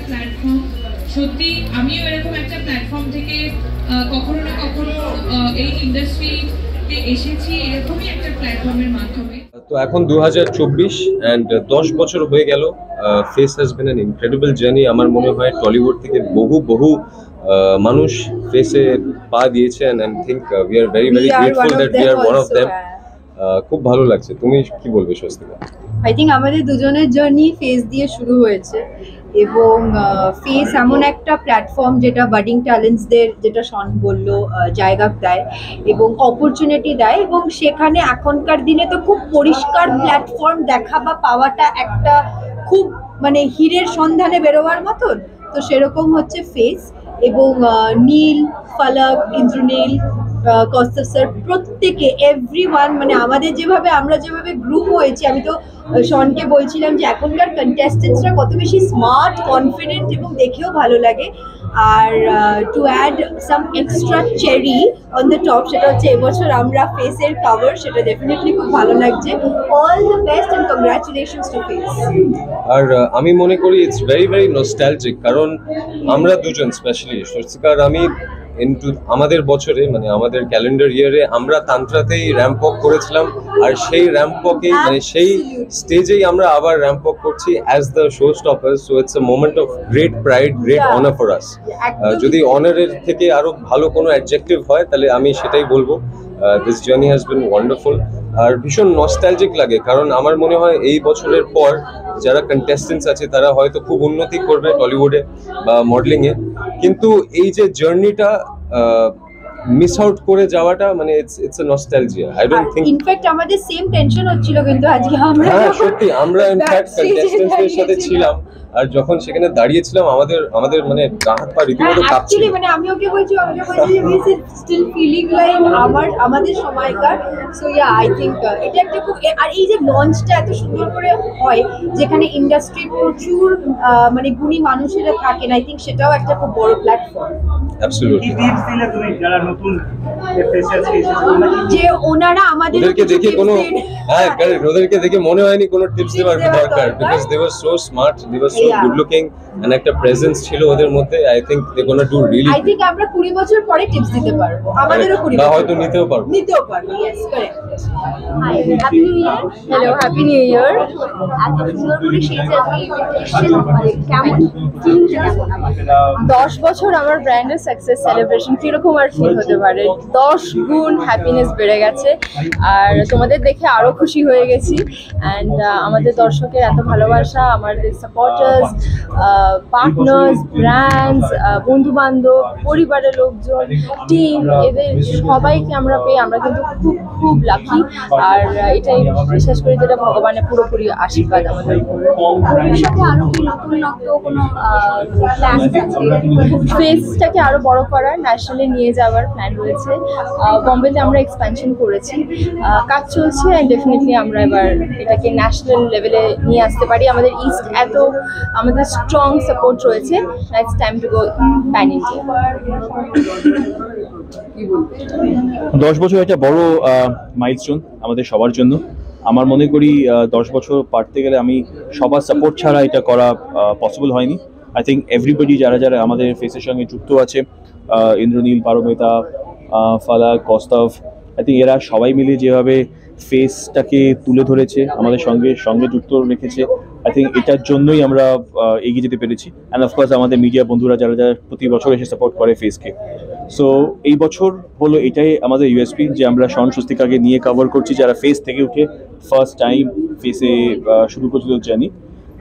Platform. সত্যি আমিও এরকম একটা প্ল্যাটফর্ম থেকে কখনো না কখনো এই ইন্ডাস্ট্রিতে এসেছি, এরকমই একটা প্ল্যাটফর্মের মাধ্যমে। তো এখন 2024 অ্যান্ড 10 বছর হয়ে গেল। Face has been an incredible journey. আমার মনে হয় টলিউড থেকে বহু মানুষ ফেসে পা দিয়েছে, and I think we are very grateful that we are one of them. খুব ভালো লাগছে। তুমি কি বলবে স্বস্তিকা? আই থিঙ্ক আমাদের দুজনের জার্নি ফেস দিয়ে শুরু হয়েছে, এবং ফেস এমন একটা প্ল্যাটফর্ম যেটা বাডিং ট্যালেন্টসদের, যেটা শন বললো, জায়গা দেয় এবং অপরচুনিটি দেয়, এবং সেখানে এখনকার দিনে তো খুব পরিষ্কার প্ল্যাটফর্ম দেখা বা পাওয়াটা একটা খুব মানে হীরের সন্ধানে বেরোবার মতন। তো সেরকম হচ্ছে ফেস, এবং নীল, ফালাক, ইন্দ্রনীল, কৌস্তভ স্যার, প্রত্যেকে এভরিওয়ান, মানে আমাদের যেভাবে আমরা যেভাবে গ্রুপ হয়েছি, আমি তো শনকে বলছিলাম যে এখনকার কন্টেস্টেন্টসরা কত বেশি স্মার্ট, কনফিডেন্ট এবং দেখেও ভালো লাগে। আর to add some extra cherry on the top, সেটা হচ্ছে এবছর আমরা ফেসের কভার, সেটা ডেফিনেটলি খুব ভালো লাগছে। All the best and congratulations to Face. আর আমি মনে করি ইটস ভেরি নস্টালজিক, কারণ আমরা দুজন স্পেশালি স্বস্তিকা আর আমি আমাদের বছরে, মানে আমাদের ক্যালেন্ডার ইয়ারে আমরা তান্ত্রাতেই র্যাম্প ওয়াক করেছিলাম, আর সেই র্যাম্প ওয়াকে মানে সেই স্টেজেই আমরা আবার র্যাম্প ওয়াক করছি as the show stoppers. So it's a moment of great pride, great honour for us. যদি অনারের থেকে আরো ভালো কোনো অ্যাডজেক্টিভ হয় তাহলে আমি সেটাই বলবো। This journey has been wonderful, আর ভীষণ নস্টালজিক লাগে, কারণ আমার মনে হয় এই বছরের পর যারা কন্টেস্টেন্টস আছে তারা হয়তো খুব উন্নতি করবে টলিউডে বা মডেলিং এ, কিন্তু এই যে জার্নিটা মিস আউট করে যাওয়াটা, মানে it's a nostalgia. I don't think, in fact আমাদের সেম টেনশন হচ্ছিল কিন্তু আজকে আমরা, হ্যাঁ সত্যি আমরা ইনফ্যাক্ট কন্টেস্টেন্টসদের সাথে ছিলাম, আর যখন সেখানে দাঁড়িয়েছিলাম আমাদের মানে হাত পা রীতিমতো কাঁপছিল। মানে আমি ওকে বলছি উই স্টিল ফিলিং লাইক আমাদের সময়কার। সো ইয়া, আই থিঙ্ক এটা একটা খুব, আর এই যে লঞ্চটা এত সুন্দর করে হয় যেখানে ইন্ডাস্ট্রির প্রচুর মানে গুণী মানুষেরা থাকেন, আই থিঙ্ক সেটাও একটা খুব বড় প্ল্যাটফর্ম। অ্যাবসলিউটলি। যারা নতুন যে ওনারা ওদেরকে দেখে কোনো, হ্যাঁ কারেক্ট, ওদেরকে দেখে মনে হয়নি কোনো টিপস দেওয়ার দরকার, because they were so smart, they were so good looking, and একটা প্রেজেন্স ছিল ওদের মধ্যে। I think they gonna do really. I think আমরা 20 বছর পরে টিপস দিতে পারবো, আমাদেরও 20 বছর হয়তো নিতেও পারবো। Yes correct. Hi, happy new year. Hello, happy new year. এত সুন্দর করে সেজে আজকে ইনভিটেশন, মানে কেমন ফিলটা কেমন? 10 বছর আমার ব্র্যান্ডের সাকসেস সেলিব্রেশন কিরকম আর ফিল হতে পারে? 10 গুণ হ্যাপিনেস বেড়ে গেছে, আর তোমাদের দেখে আরো খুশি হয়ে গেছি। অ্যান্ড আমাদের দর্শকের এত ভালোবাসা, আমাদের সাপোর্টার্স, পার্টনার্স, ব্র্যান্ডস, বন্ধু বান্ধব, পরিবারের লোকজন, টিম, এদের সবাইকে আমরা পেয়ে আমরা কিন্তু খুব খুব লাকি। আর এটাই বিশ্বাস করি যেটা ভগবানের পুরোপুরি আশীর্বাদ আমাদের উপরে। ভবিষ্যতে আরো কি নতুন কোনো প্ল্যান আছে? ফেসটাকে আরো বড় করার, ন্যাশনালে নিয়ে যাওয়ার প্ল্যান রয়েছে। বম্বেতে আমরা এক্সপ্যানশন করেছি, কাজ চলছে, অ্যান্ড ডেফিনেটলি আমরা এবার এটাকে ন্যাশনাল লেভেলে নিয়ে আসতে পারি। আমাদের ইস্ট এত আমাদের স্ট্রং সাপোর্ট রয়েছে, it's time to go pan India. 10 বছর একটা বড় মাইলস্টোন আমাদের সবার জন্য। আমার মনে করি 10 বছর পারতে গেলে আমি সবার সাপোর্ট ছাড়া এটা করা পসিবল হয়নি। আই থিঙ্ক এভরিবডি যারা আমাদের ফেসের সঙ্গে যুক্ত আছে, ইন্দ্রনীল, পারমিতা, ফালাক, কৌস্তভ, আই থিঙ্ক এরা সবাই মিলে যেভাবে ফেসটাকে তুলে ধরেছে, আমাদের সঙ্গে যুক্ত রেখেছে, আই থিঙ্ক এটার জন্যই আমরা এগিয়ে যেতে পেরেছি। অ্যান্ড অফকোর্স আমাদের মিডিয়া বন্ধুরা যারা প্রতি বছর এসে সাপোর্ট করে ফেসকে। সো এই বছর হলো এটাই আমাদের ইউএসপি, যে আমরা শন স্বস্তিকাকে নিয়ে কভার করছি, যারা ফেস থেকে উঠে ফার্স্ট টাইম ফেসে শুরু করছিল জার্নি।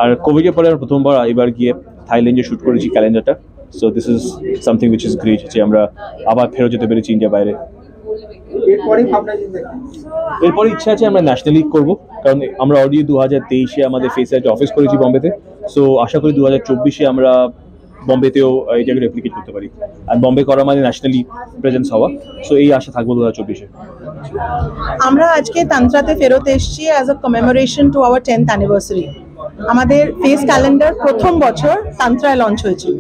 আর কোভিডের পরে আমরা প্রথমবার এবার গিয়ে থাইল্যান্ডে শ্যুট করেছি ক্যালেন্ডারটা। So this is something which is great, যে আমরা আবার ফেরত যেতে পেরেছি ইন্ডিয়া বাইরে। এরপরে ইচ্ছা আছে আমরা ন্যাশনালি করবো, কারণ আমরা অলরেডি 2023-এ আমাদের ফেসে একটা অফিস করেছি বম্বেতে। সো আশা করি 2024-এ আমরা বম্বেতেও এটাকে রেপ্লিকেট করতে পারি, আর বম্বে করা মানে ন্যাশনালি প্রেজেন্স হওয়া। সো এই আশা থাকবো 2024-এ। আমরা আজকে তান্ত্রাতে ফেরত এসেছি as a commemoration to our 10th anniversary. আমাদের ফেস ক্যালেন্ডার প্রথম বছর তান্ত্রায় লঞ্চ হয়েছিল।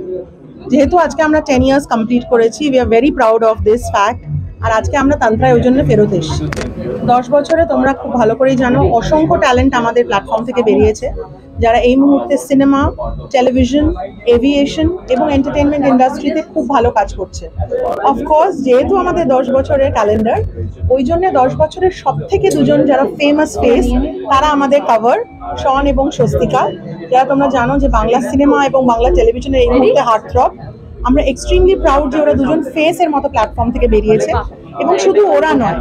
যেহেতু আজকে আমরা 10 ইয়ার্স কমপ্লিট করেছি, we are very proud of this fact. আর আজকে আমরা তান্ত্রায় ওই জন্য ফেরত এসেছি। 10 বছরে তোমরা খুব ভালো করেই জানো অসংখ্য ট্যালেন্ট আমাদের প্ল্যাটফর্ম থেকে বেরিয়েছে, যারা এই মুহূর্তে সিনেমা, টেলিভিশন, এভিয়েশন এবং এন্টারটেইনমেন্ট ইন্ডাস্ট্রিতে খুব ভালো কাজ করছে। অফকোর্স যেহেতু আমাদের 10 বছরের ক্যালেন্ডার, ওই জন্য 10 বছরের সব থেকে দুজন যারা ফেমাস ফেস তারা আমাদের কভার, শন এবং স্বস্তিকা, যারা তোমরা জানো যে বাংলা সিনেমা এবং বাংলা টেলিভিশনের এই মুহূর্তে হার্টথ্রব। আমরা এক্সট্রিমলি প্রাউড যে ওরা দুজন ফেসের মতো প্ল্যাটফর্ম থেকে বেরিয়েছে। এবং শুধু ওরা নয়,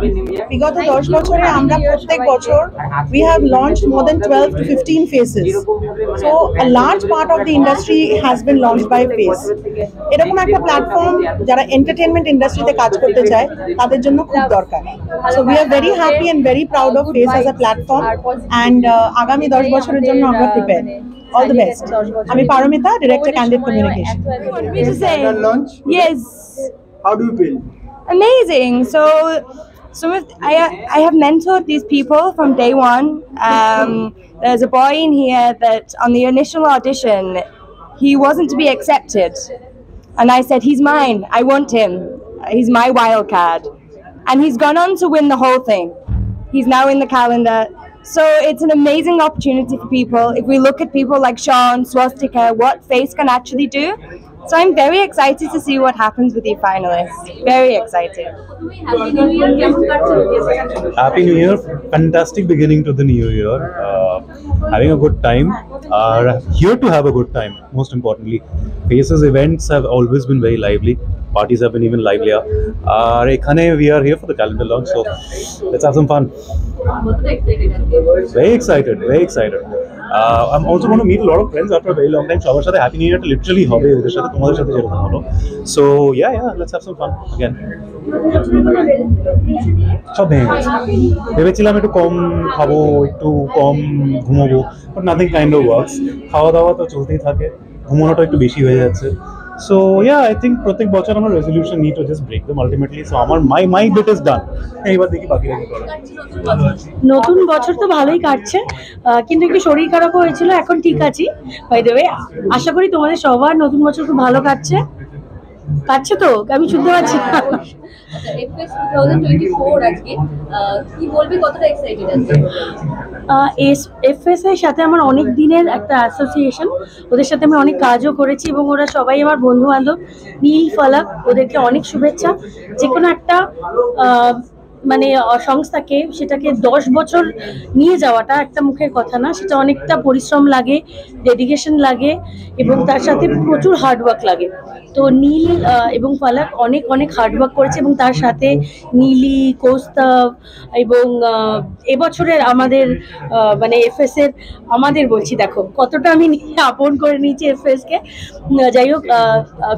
বিগত 10 বছরে আমরা প্রত্যেক বছর we have launched more than 12 to 15 faces. So a large part of the industry has been launched by face. এরকম একটা প্ল্যাটফর্ম যারা এন্টারটেইনমেন্ট ইন্ডাস্ট্রিতে কাজ করতে চায় তাদের জন্য খুব দরকার। So we are very happy and very proud of face as a platform and আগামী 10 বছরের জন্য আমরা প্রিপেয়ার। All the best. আমি Paromita, Director Candid Communication. Launch? Yes, How do you feel? amazing. So some of I have mentored these people from day one. There's a boy in here that on the initial audition he wasn't to be accepted, and I said, he's mine, I want him, he's my wild card, and he's gone on to win the whole thing. He's now in the calendar. So it's an amazing opportunity for people. If we look at people like Sean, Swastika, what Face can actually do. So I'm very excited to see what happens with the finalists. Very excited. Happy New Year! Fantastic beginning to the new year. Having a good time. Here to have a good time. Most importantly, Faces events have always been very lively. Parties have been even livelier. We are here for the calendar launch, so let's have some fun. Very excited, very excited. I'm also going to meet a lot of friends after a very long time. সবার সাথে happy new ইয়ারটা literally হবে ওদের সাথে, তোমাদের সাথে যেরকম হলো। So yeah, let's have some fun again. সব ভেঙে গেছে। ভেবেছিলাম একটু কম খাবো, একটু কম ঘুমাবো, but nothing kind of works. খাওয়া দাওয়া তো চলতেই থাকে, ঘুমানোটা একটু বেশি হয়ে যাচ্ছে। So yeah, I think প্রত্যেক বছর আমার resolution need to just break them ultimately. So আমার মাই বিট ইজ ডান। এইবার দেখি বাকিরা কি করে। নতুন বছর তো ভালোই কাটছে, কিন্তু একটু শরীর খারাপও হয়েছিল, এখন ঠিক আছি। বাই দ্য ওয়ে, আশা করি তোমাদের সবার নতুন বছর খুব ভালো কাটছে। কাটছে তো? আমি শুনতে পাচ্ছি না। FS 2024 আজকে কি বলবে, কতটা এক্সাইটেড আছে? FS এর সাথে আমার অনেক দিনের একটা অ্যাসোসিয়েশন, ওদের সাথে আমি অনেক কাজও করেছি এবং ওরা সবাই আমার বন্ধু বান্ধব। নীল, ফলাক, ওদেরকে অনেক শুভেচ্ছা। যে কোনো একটা মানে সংস্থাকে, সেটাকে 10 বছর নিয়ে যাওয়াটা একটা মুখের কথা না, সেটা অনেকটা পরিশ্রম লাগে, ডেডিকেশন লাগে এবং তার সাথে প্রচুর হার্ডওয়ার্ক লাগে। তো নীল এবং ফালাক অনেক অনেক হার্ডওয়ার্ক করেছে এবং তার সাথে নীলি, কৌস্তব এবং এবছরের আমাদের মানে FS এর আমাদের বলছি, দেখো কতটা আমি আপন করে নিয়েছি FS-কে। যাই হোক,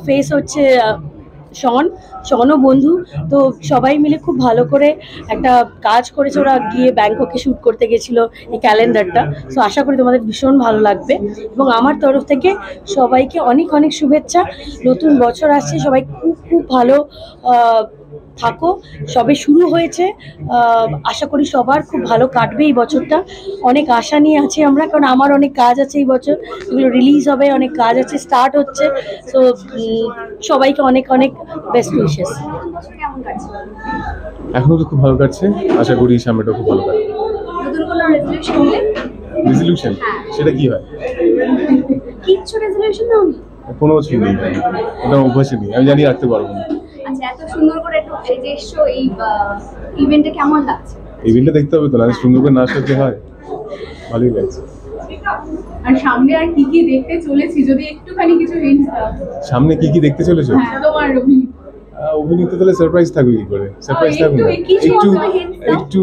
ফেস হচ্ছে শনও বন্ধু, তো সবাই মিলে খুব ভালো করে একটা কাজ করেছে। ওরা গিয়ে ব্যাংককে শ্যুট করতে গেছিলো এই ক্যালেন্ডারটা। সো আশা করি তোমাদের ভীষণ ভালো লাগবে এবং আমার তরফ থেকে সবাইকে অনেক অনেক শুভেচ্ছা। নতুন বছর আসছে, সবাই খুব খুব ভালো থাকো। সবে শুরু হয়েছে, আশা করি সবার খুব ভালো কাটবে এই বছরটা। অনেক আশা নিয়ে আছি আমরা, কারণ আমার অনেক কাজ আছে এই বছর, এগুলো রিলিজ হবে, অনেক কাজ আছে, স্টার্ট হচ্ছে। সো সবাইকে অনেক অনেক বেস্ট উইশেস। এখনো তো খুব ভালো কাটছে, আশা করি সামনেটা খুব ভালো কাটবে। নতুন কোনো রেজলিউশন নিলে? রেজলিউশন সেটা কি হয়? কিচ্ছু রেজলিউশন নাওনি? কোনো কিছু নেই, ওটা অভ্যাসই নেই, আমি জানি রাখতে পারবো না। আচ্ছা, এত সুন্দর করে একটু এই যে এসছো, এই ইভেন্টে কেমন লাগছে? ইভেন্টটা দেখতে হবে তো, না সুন্দর করে না সাজতে হয়? ভালোই লাগছে। আর সামনে আর কি কি দেখতে চলেছি, যদি একটুখানি কিছু হিন্টস দাও। সামনে কি কি দেখতে চলেছো? হ্যাঁ, তোমার অভিনীত তাহলে সারপ্রাইজ থাকবে কি করে? সারপ্রাইজ থাকবে না, একটু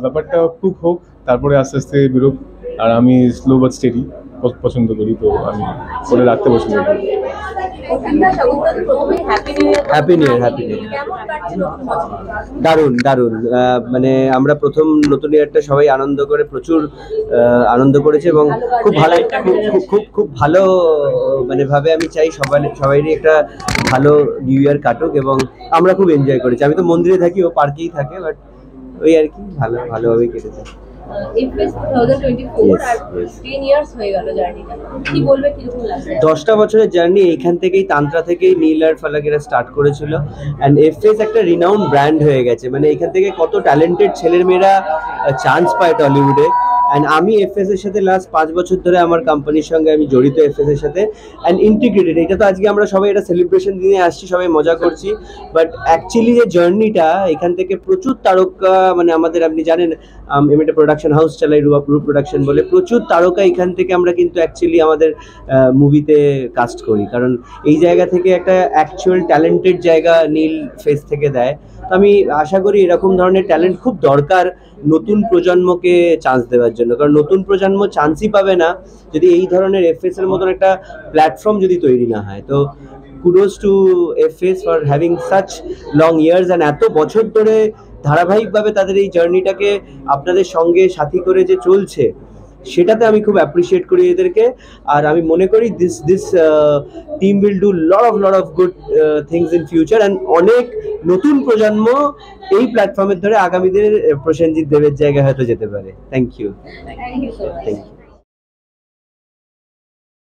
ব্যাপারটা কুক হোক, তারপরে আস্তে আস্তে বেরোক। আর আমি স্লো বাট স্টেডি পছন্দ করি, তো আমি করে রাখতে পছন্দ করি। হ্যাপি নিউ ইয়ার। দারুণ দারুণ, মানে আমরা প্রথম নতুন ইয়ারটা সবাই আনন্দ করে প্রচুর আনন্দ করেছি এবং খুব ভালো, খুব ভালো মানে ভাবে আমি চাই সবাইরই একটা ভালো নিউ ইয়ার কাটুক এবং আমরা খুব এনজয় করেছি। আমি তো মন্দিরে থাকি, ও পার্কেই থাকে, বাট ওই আর কি ভালোভাবেই কেটেছে। FS 2024 আর 10 ইয়ার্স হয়ে গেল জার্নিটা, কি বলবে, কিরকম লাগছে? 10টা বছরের জার্নি এইখান থেকেই, তান্ত্রা থেকেই নীল আর ফালাকেরা স্টার্ট করেছিল। অ্যান্ড FS একটা রিনাউন্ড ব্র্যান্ড হয়ে গেছে, মানে এখান থেকে কত ট্যালেন্টেড ছেলের মেয়েরা চান্স পায় টলিউডে। অ্যান্ড আমি এফএস এর সাথে লাস্ট 5 বছর ধরে আমার কোম্পানির সঙ্গে আমি জড়িত এফএস এর সাথে অ্যান্ড ইন্টিগ্রেটেড। এটা তো আজকে আমরা সবাই এটা সেলিব্রেশন দিনে আসছি, সবাই মজা করছি, বাট অ্যাকচুয়ালি যে জার্নিটা এখান থেকে প্রচুর তারকা, মানে আমাদের আপনি জানেন আমি একটা প্রোডাকশন হাউস চালাই, রূপ প্রোডাকশন বলে, প্রচুর তারকা এখান থেকে আমরা কিন্তু অ্যাকচুয়ালি আমাদের মুভিতে কাস্ট করি, কারণ এই জায়গা থেকে একটা অ্যাকচুয়াল ট্যালেন্টেড জায়গা নীল ফেস থেকে দেয়। তো আমি আশা করি এরকম ধরনের ট্যালেন্ট খুব দরকার নতুন প্রজন্মকে চান্স দেওয়ার জন্য, কারণ নতুন প্রজন্ম চান্সই পাবে না যদি এই ধরনের এফএস এর মতন একটা প্ল্যাটফর্ম যদি তৈরি না হয়। তো kudos two FS for having such long years and এত বছর ধরে ধারাবাহিকভাবে তাদের এই জার্নিটাকে আপনাদের সঙ্গে সাথী করে যে চলছে, সেটাতে আমি খুব অ্যাপ্রিসিয়েট করি এদেরকে। আর আমি মনে করি this team will do lot of good things in future, and অনেক নতুন প্রজন্ম এই প্ল্যাটফর্মের ধরে আগামী দিনের প্রসেনজিৎ দেবের জায়গায় হয়তো যেতে পারে। Thank you.